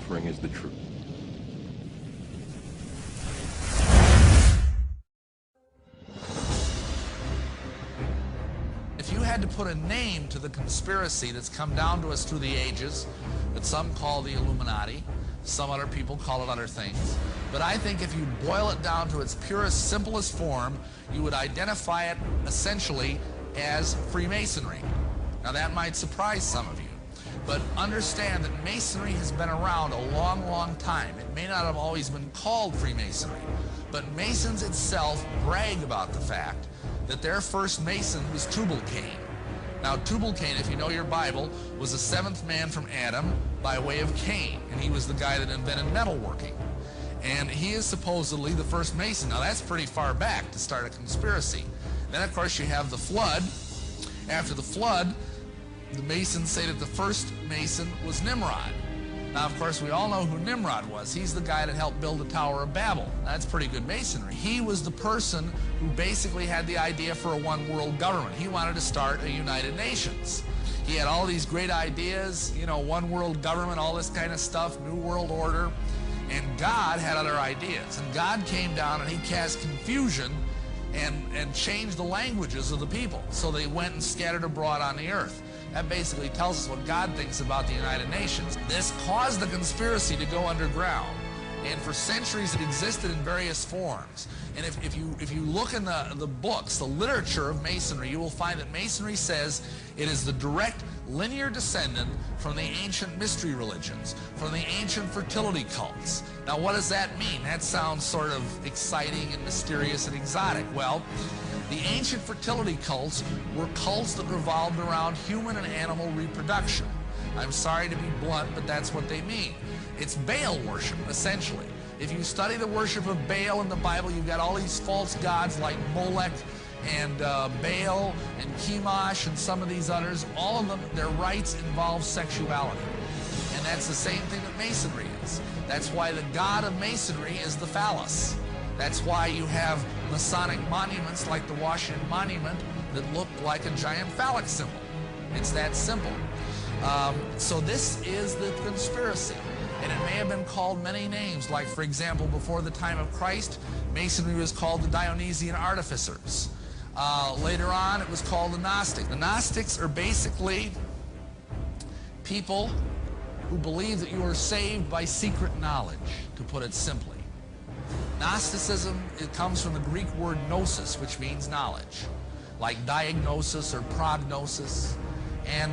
offering is the truth. If you had to put a name to the conspiracy that's come down to us through the ages, that some call the Illuminati, some other people call it other things, but I think if you boil it down to its purest, simplest form, you would identify it essentially as Freemasonry. Now that might surprise some of you, but understand that Masonry has been around a long, long time. It may not have always been called Freemasonry, but Masons itself brag about the fact that their first Mason was Tubal-Cain. Now Tubal-Cain, if you know your Bible, was the seventh man from Adam by way of Cain, and he was the guy that invented metalworking. And he is supposedly the first Mason. Now that's pretty far back to start a conspiracy. Then of course you have the flood. After the flood, the Masons say that the first Mason was Nimrod. Now, of course, we all know who Nimrod was. He's the guy that helped build the Tower of Babel. That's pretty good Masonry. He was the person who basically had the idea for a one-world government. He wanted to start a United Nations. He had all these great ideas, you know, one-world government, all this kind of stuff, New World Order. And God had other ideas. And God came down and he cast confusion and changed the languages of the people. So they went and scattered abroad on the earth. That basically tells us what God thinks about the United Nations. This caused the conspiracy to go underground. And for centuries it existed in various forms. And if you look in the books, the literature of Masonry, you will find that Masonry says it is the direct linear descendant from the ancient mystery religions, from the ancient fertility cults. Now what does that mean? That sounds sort of exciting and mysterious and exotic. Well, the ancient fertility cults were cults that revolved around human and animal reproduction. I'm sorry to be blunt, but that's what they mean. It's Baal worship, essentially. If you study the worship of Baal in the Bible, you've got all these false gods like Molech and Baal and Chemosh and some of these others. All of them, their rites involve sexuality. And that's the same thing that Masonry is. That's why the god of Masonry is the phallus. That's why you have Masonic monuments like the Washington Monument that look like a giant phallic symbol. It's that simple. So this is the conspiracy. And it may have been called many names, like, for example, before the time of Christ, Masonry was called the Dionysian Artificers. Later on, it was called the Gnostics. The Gnostics are basically people who believe that you are saved by secret knowledge, to put it simply. Gnosticism, it comes from the Greek word gnosis, which means knowledge, like diagnosis or prognosis. And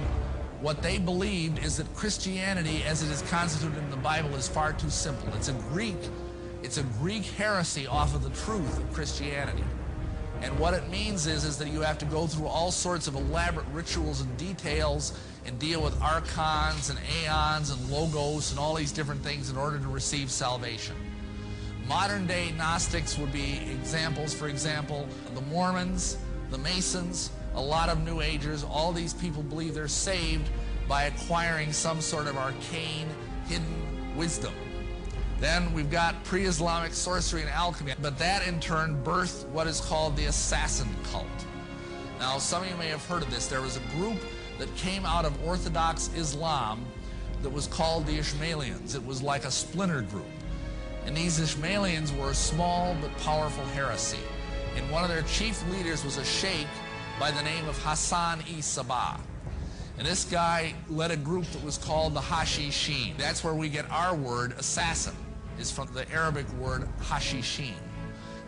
what they believed is that Christianity, as it is constituted in the Bible, is far too simple. It's a Greek heresy off of the truth of Christianity. And what it means is that you have to go through all sorts of elaborate rituals and details and deal with archons and aeons and logos and all these different things in order to receive salvation. Modern day Gnostics would be examples, for example, the Mormons, the Masons, a lot of New Agers. All these people believe they're saved by acquiring some sort of arcane, hidden wisdom. Then we've got pre-Islamic sorcery and alchemy, but that in turn birthed what is called the assassin cult. Now, some of you may have heard of this. There was a group that came out of Orthodox Islam that was called the Ishmaelians. It was like a splinter group. And these Ishmaelians were a small but powerful heresy. And one of their chief leaders was a sheikh by the name of Hassan-i-Sabah. And this guy led a group that was called the Hashishin. That's where we get our word assassin, is from the Arabic word hashishin.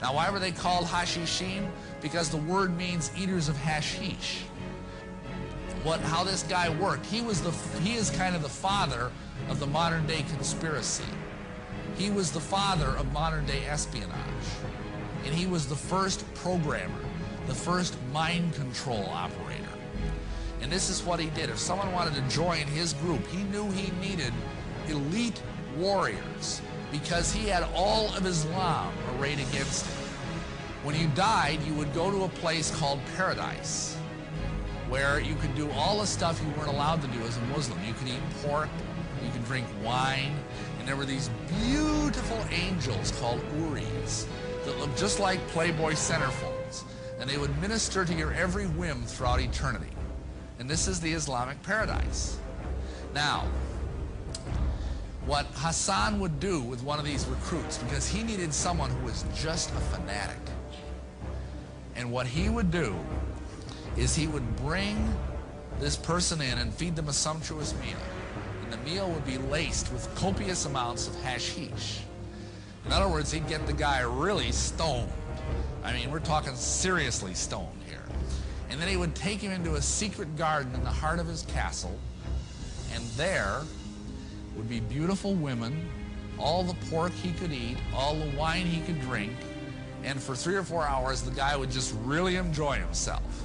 Now, why were they called hashishin? Because the word means eaters of hashish. How this guy worked, he is kind of the father of the modern day conspiracy. He was the father of modern day espionage. And he was the first programmer, the first mind control operator. And this is what he did. If someone wanted to join his group, he knew he needed elite warriors because he had all of Islam arrayed against him. When you died, you would go to a place called paradise, where you could do all the stuff you weren't allowed to do as a Muslim. You could eat pork, you could drink wine, and there were these beautiful angels called Uris that looked just like Playboy centerfolds, and they would minister to your every whim throughout eternity. And this is the Islamic paradise. Now, what Hassan would do with one of these recruits, because he needed someone who was just a fanatic. And what he would do is he would bring this person in and feed them a sumptuous meal. And the meal would be laced with copious amounts of hashish. In other words, he'd get the guy really stoned. I mean, we're talking seriously stoned here. And then he would take him into a secret garden in the heart of his castle, and there would be beautiful women, all the pork he could eat, all the wine he could drink, and for 3 or 4 hours the guy would just really enjoy himself.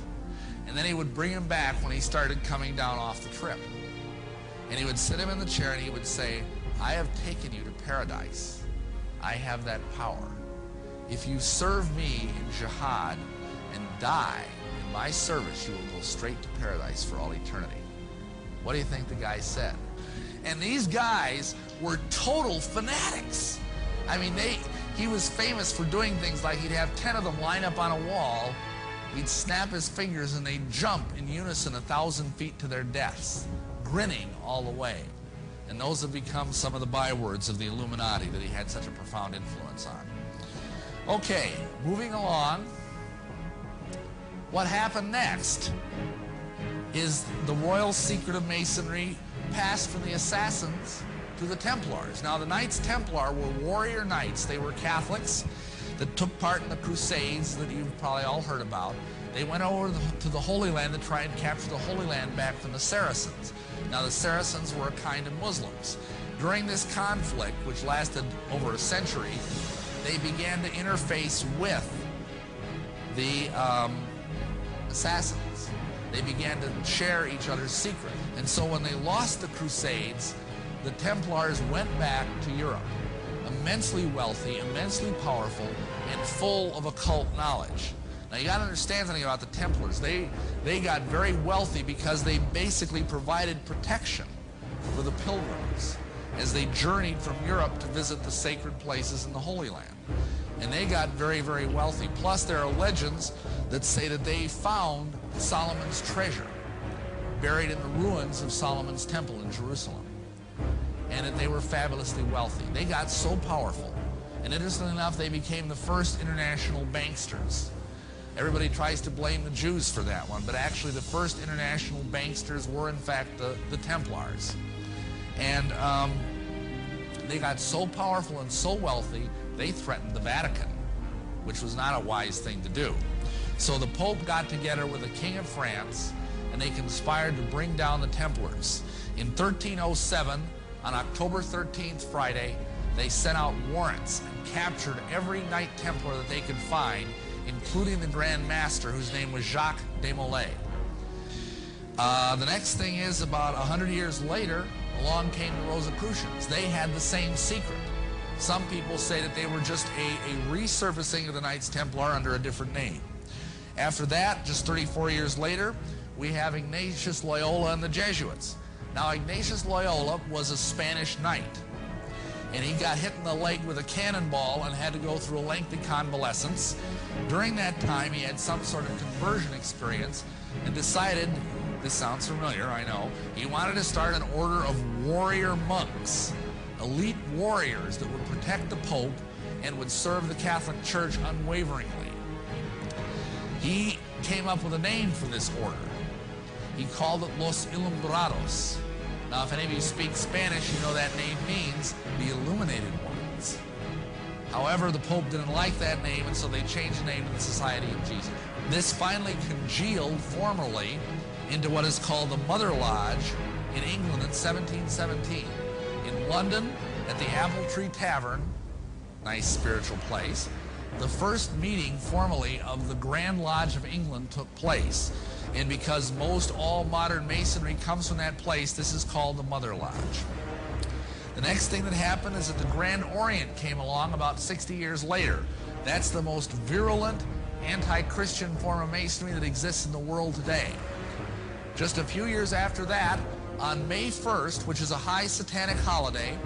And then he would bring him back when he started coming down off the trip. And he would sit him in the chair and he would say, I have taken you to paradise. I have that power. If you serve me in jihad and die in my service, you will go straight to paradise for all eternity. What do you think the guy said? And these guys were total fanatics. I mean, he was famous for doing things like he'd have 10 of them line up on a wall, he'd snap his fingers and they'd jump in unison 1,000 feet to their deaths, grinning all the way. And those have become some of the bywords of the Illuminati that he had such a profound influence on. Okay, moving along. What happened next is the royal secret of Masonry passed from the Assassins to the Templars. Now, the Knights Templar were warrior knights. They were Catholics that took part in the Crusades that you've probably all heard about. They went over to the Holy Land to try and capture the Holy Land back from the Saracens. Now, the Saracens were a kind of Muslims. During this conflict, which lasted over a century, they began to interface with the Assassins. They began to share each other's secret. And so when they lost the Crusades, the Templars went back to Europe, immensely wealthy, immensely powerful, and full of occult knowledge. Now, you got to understand something about the Templars. They got very wealthy because they basically provided protection for the pilgrims as they journeyed from Europe to visit the sacred places in the Holy Land. And they got very, very wealthy. Plus, there are legends that say that they found Solomon's treasure buried in the ruins of Solomon's temple in Jerusalem, and that they were fabulously wealthy. They got so powerful, and interestingly enough, they became the first international banksters. Everybody tries to blame the Jews for that one, but actually the first international banksters were in fact the Templars. And they got so powerful and so wealthy, they threatened the Vatican, which was not a wise thing to do. So the Pope got together with the King of France, and they conspired to bring down the Templars. In 1307, on October 13th, Friday, they sent out warrants and captured every Knight Templar that they could find, including the Grand Master, whose name was Jacques de Molay. The next thing is, about 100 years later, along came the Rosicrucians. They had the same secret. Some people say that they were just a resurfacing of the Knights Templar under a different name. After that, just 34 years later, we have Ignatius Loyola and the Jesuits. Now, Ignatius Loyola was a Spanish knight, and he got hit in the leg with a cannonball and had to go through a lengthy convalescence. During that time, he had some sort of conversion experience and decided, this sounds familiar, I know, he wanted to start an order of warrior monks, elite warriors that would protect the Pope and would serve the Catholic Church unwaveringly. He came up with a name for this order. He called it Los Illuminados. Now, if any of you speak Spanish, you know that name means the Illuminated Ones. However, the Pope didn't like that name, and so they changed the name to the Society of Jesus. This finally congealed formally into what is called the Mother Lodge in England in 1717. In London, at the Apple Tree Tavern, nice spiritual place, the first meeting formally of the Grand Lodge of England took place. And because most all modern Masonry comes from that place, this is called the Mother Lodge. The next thing that happened is that the Grand Orient came along about 60 years later. That's the most virulent anti-Christian form of Masonry that exists in the world today. Just a few years after that, on May 1st, which is a high satanic holiday,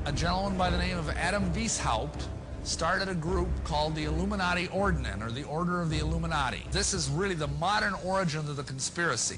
a gentleman by the name of Adam Weishaupt started a group called the Illuminati Ordnen, or the Order of the Illuminati. This is really the modern origin of the conspiracy.